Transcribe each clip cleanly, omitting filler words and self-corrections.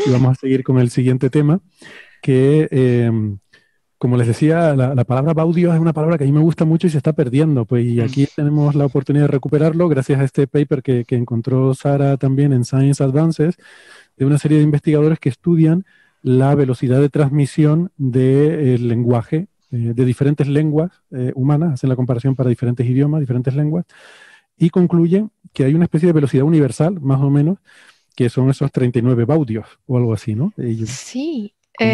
Y vamos a seguir con el siguiente tema, que, como les decía, la palabra baudio es una palabra que a mí me gusta mucho y se está perdiendo. Pues, y aquí tenemos la oportunidad de recuperarlo gracias a este paper que encontró Sara también en Science Advances, de una serie de investigadores que estudian la velocidad de transmisión del lenguaje de diferentes lenguas humanas, hacen la comparación para diferentes idiomas, diferentes lenguas, y concluyen que hay una especie de velocidad universal, más o menos, que son esos 39 baudios o algo así, ¿no? Sí, Como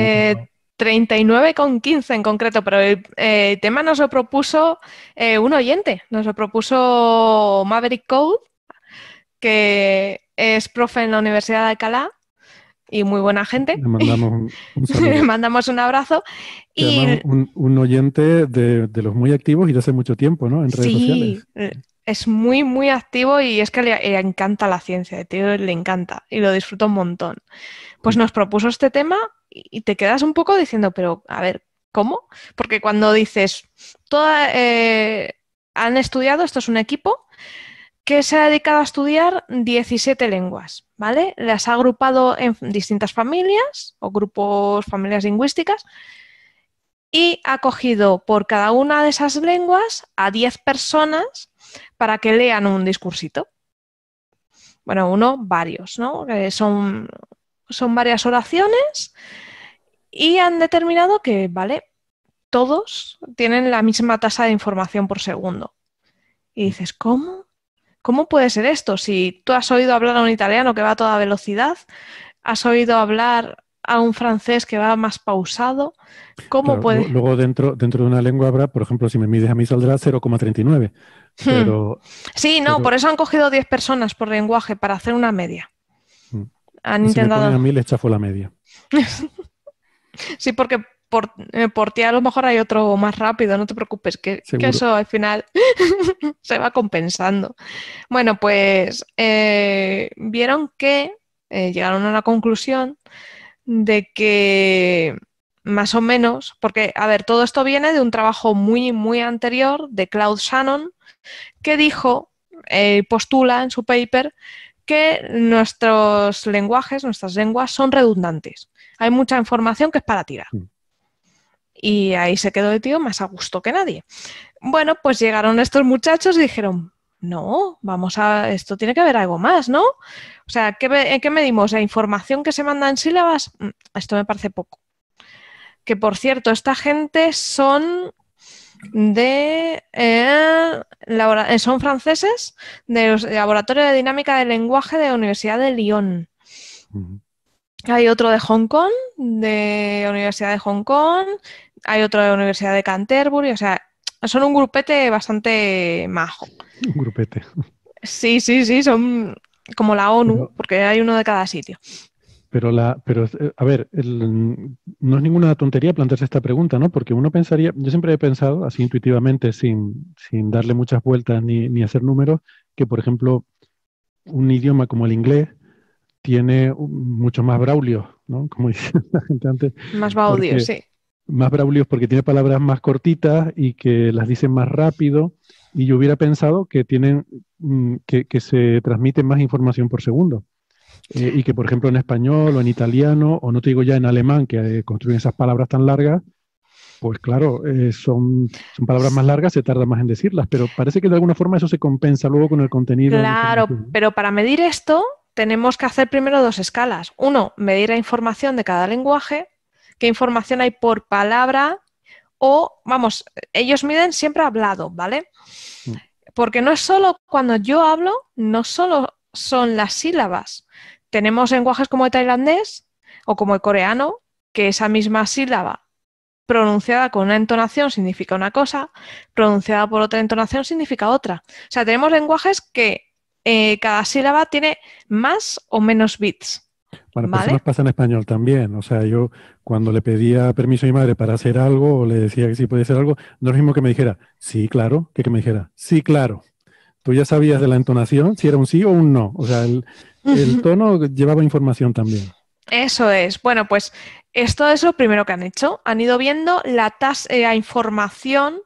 39,15 en concreto, pero el tema nos lo propuso un oyente, nos lo propuso Maverick Code, que es profe en la Universidad de Alcalá y muy buena gente. le mandamos un Le saludo. mandamos un abrazo. Que además Y un oyente de los muy activos y de hace mucho tiempo, ¿no? En redes sí, sociales. es muy, muy activo y es que le encanta la ciencia, el tío le encanta y lo disfruta un montón. Pues nos propuso este tema y te quedas un poco diciendo, pero a ver, ¿cómo? Porque cuando dices, han estudiado, esto es un equipo que se ha dedicado a estudiar 17 lenguas, ¿vale? Las ha agrupado en distintas familias o grupos, familias lingüísticas y ha cogido por cada una de esas lenguas a 10 personas para que lean un discursito. Bueno, varios, ¿no? Son varias oraciones y han determinado que, vale, todos tienen la misma tasa de información por segundo. Y dices, ¿cómo? ¿Cómo puede ser esto? Si tú has oído hablar a un italiano que va a toda velocidad, has oído hablar a un francés que va más pausado, ¿cómo Claro, puede? luego dentro de una lengua habrá, por ejemplo, si me mides a mí saldrá 0,39, Hmm. pero, Sí, no, pero por eso han cogido 10 personas por lenguaje para hacer una media. mm, Han y si me ponen a intentado. mí les chafo la media. Sí, porque por ti a lo mejor hay otro más rápido, no te preocupes, que Seguro. eso al final se va compensando. Bueno, pues vieron que llegaron a la conclusión de que más o menos, porque, a ver, todo esto viene de un trabajo muy, muy anterior de Claude Shannon, que dijo, postula en su paper, que nuestros lenguajes, nuestras lenguas son redundantes. Hay mucha información que es para tirar. Mm. Y ahí se quedó el tío más a gusto que nadie. Bueno, pues llegaron estos muchachos y dijeron, no, esto tiene que haber algo más, ¿no? O sea, ¿en qué medimos? ¿La información que se manda en sílabas? Esto me parece poco. Que por cierto, esta gente son son franceses del Laboratorio de Dinámica del Lenguaje de la Universidad de Lyon. Mm. Hay otro de Hong Kong, de la Universidad de Hong Kong, hay otro de la Universidad de Canterbury, o sea, son un grupete bastante majo. Un grupete. Sí, sí, sí, son como la ONU, Pero, porque hay uno de cada sitio. a ver, no es ninguna tontería plantearse esta pregunta, ¿no? Porque uno pensaría, yo siempre he pensado, así intuitivamente, sin darle muchas vueltas ni hacer números, que por ejemplo, un idioma como el inglés tiene muchos más braulios, ¿no? Como dice la gente antes, Más baudio, porque sí. más braulios porque tiene palabras más cortitas y que las dicen más rápido. Y yo hubiera pensado que tienen que se transmite más información por segundo. Y que, por ejemplo, en español o en italiano, o no te digo ya en alemán, que construyen esas palabras tan largas, pues claro, son palabras más largas, se tarda más en decirlas, pero parece que de alguna forma eso se compensa luego con el contenido de la Claro, información, ¿no? pero para medir esto tenemos que hacer primero dos escalas. Uno, medir la información de cada lenguaje, qué información hay por palabra o, vamos, ellos miden siempre hablado, ¿vale? Mm. Porque no es solo cuando yo hablo, no solo son las sílabas. Tenemos lenguajes como el tailandés o como el coreano, que esa misma sílaba pronunciada con una entonación significa una cosa, pronunciada por otra entonación significa otra. O sea, tenemos lenguajes que cada sílaba tiene más o menos bits, Bueno, pero eso ¿vale? nos pasa en español también. O sea, yo cuando le pedía permiso a mi madre para hacer algo o le decía que sí podía hacer algo, no es lo mismo que me dijera, sí, claro, que me dijera, sí, claro. Tú ya sabías de la entonación, si era un sí o un no. O sea, el tono llevaba información también. Eso es. Bueno, pues esto es lo primero que han hecho. Han ido viendo la información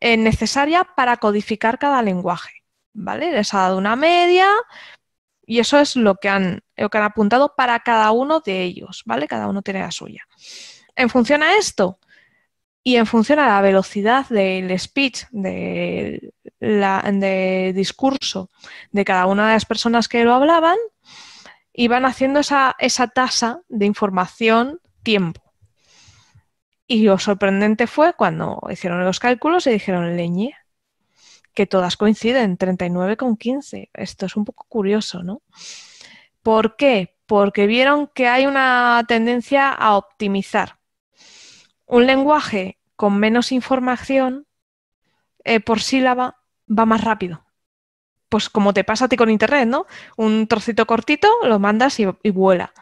necesaria para codificar cada lenguaje, ¿vale? Les ha dado una media y eso es lo que han lo que han apuntado para cada uno de ellos, ¿vale? Cada uno tiene la suya. En función a esto y en función a la velocidad del speech, de discurso de cada una de las personas que lo hablaban, iban haciendo esa tasa de información tiempo. Y lo sorprendente fue cuando hicieron los cálculos y dijeron, leñe, que todas coinciden, 39,15. Esto es un poco curioso, ¿no? ¿Por qué? Porque vieron que hay una tendencia a optimizar. Un lenguaje con menos información por sílaba va más rápido. Pues como te pasa a ti con internet, ¿no? Un trocito cortito lo mandas y vuela.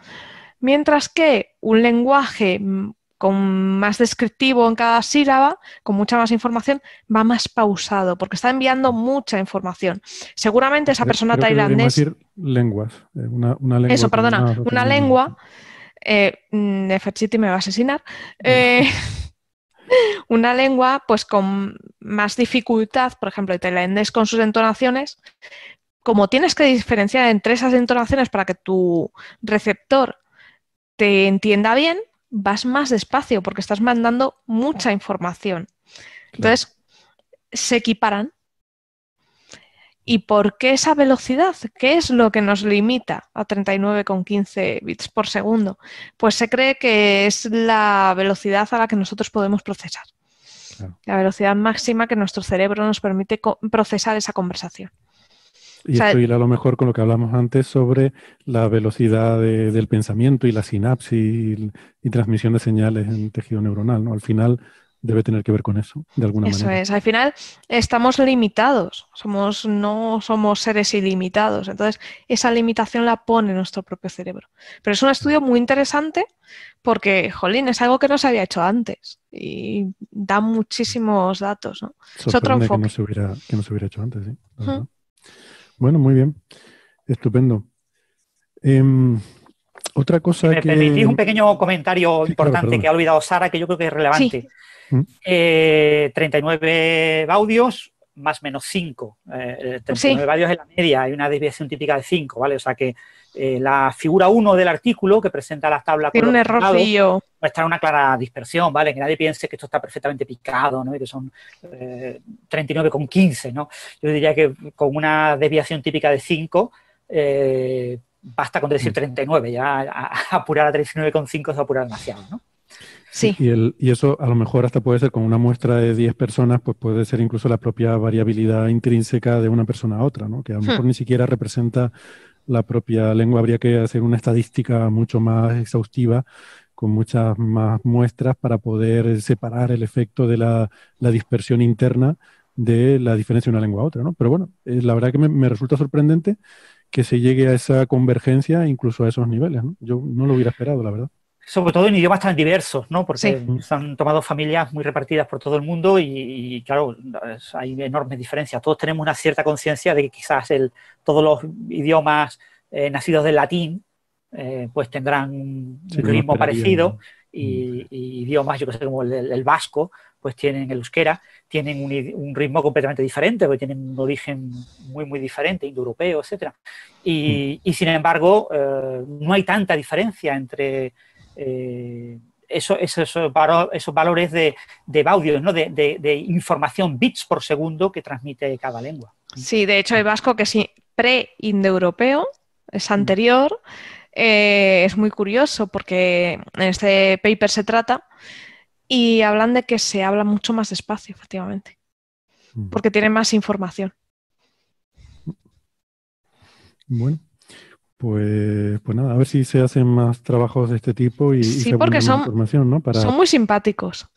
Mientras que un lenguaje con más descriptivo en cada sílaba, con mucha más información, va más pausado, porque está enviando mucha información. Seguramente esa persona tailandesa... decir lenguas. Una lengua. Eso, perdona. Una lengua... Nefertiti me va a asesinar. Una lengua, pues con más dificultad, por ejemplo, el tailandés con sus entonaciones, como tienes que diferenciar entre esas entonaciones para que tu receptor te entienda bien, vas más despacio porque estás mandando mucha información. Entonces, se equiparan. ¿Y por qué esa velocidad? ¿Qué es lo que nos limita a 39,15 bits por segundo? Pues se cree que es la velocidad a la que nosotros podemos procesar. Claro. La velocidad máxima que nuestro cerebro nos permite procesar esa conversación. Y esto irá a lo mejor con lo que hablamos antes sobre la velocidad del pensamiento y la sinapsis y transmisión de señales en el tejido neuronal, ¿no? Al final debe tener que ver con eso, de alguna manera. Eso es. Al final estamos limitados. No somos seres ilimitados. Entonces, esa limitación la pone nuestro propio cerebro. Pero es un estudio muy interesante porque, jolín, es algo que no se había hecho antes y da muchísimos datos, ¿no? Es otro enfoque. Que no se hubiera hecho antes, ¿sí? Bueno, muy bien. Estupendo. Otra cosa si me permitís un pequeño comentario importante, claro, que ha olvidado Sara, que yo creo que es relevante. Sí. 39 baudios más menos 5. 39 baudios es la media, hay una desviación típica de 5, ¿vale? O sea que la figura 1 del artículo, que presenta las tablas tiene un errorcillo, muestra una clara dispersión, ¿vale? Que nadie piense que esto está perfectamente picado, ¿no? Y que son 39,15, ¿no? Yo diría que con una desviación típica de 5, basta con decir 39, ya apurar a 39,5 es apurar demasiado, ¿no? Sí. Y eso a lo mejor hasta puede ser con una muestra de 10 personas, pues puede ser incluso la propia variabilidad intrínseca de una persona a otra, ¿no? Que a lo mejor ni siquiera representa la propia lengua. Habría que hacer una estadística mucho más exhaustiva, con muchas más muestras para poder separar el efecto de la dispersión interna de la diferencia de una lengua a otra, ¿no? Pero bueno, la verdad que me resulta sorprendente que se llegue a esa convergencia incluso a esos niveles, ¿no? Yo no lo hubiera esperado, la verdad. Sobre todo en idiomas tan diversos, ¿no? Porque se han tomado familias muy repartidas por todo el mundo y claro, hay enormes diferencias. Todos tenemos una cierta conciencia de que quizás todos los idiomas nacidos del latín pues tendrán un ritmo parecido y idiomas, yo que sé, como el vasco, pues tienen el euskera, tienen un ritmo completamente diferente, porque tienen un origen muy, muy diferente, indoeuropeo, etcétera. Y sin embargo, no hay tanta diferencia entre esos valores de baudios, ¿no? de información, bits por segundo que transmite cada lengua. Sí, de hecho el vasco, que es pre-indoeuropeo, es anterior, es muy curioso porque en este paper se trata y hablan de que se habla mucho más despacio, efectivamente, porque tiene más información. Bueno. Pues nada, a ver si se hacen más trabajos de este tipo y sí, se porque más información, ¿no? Son muy simpáticos.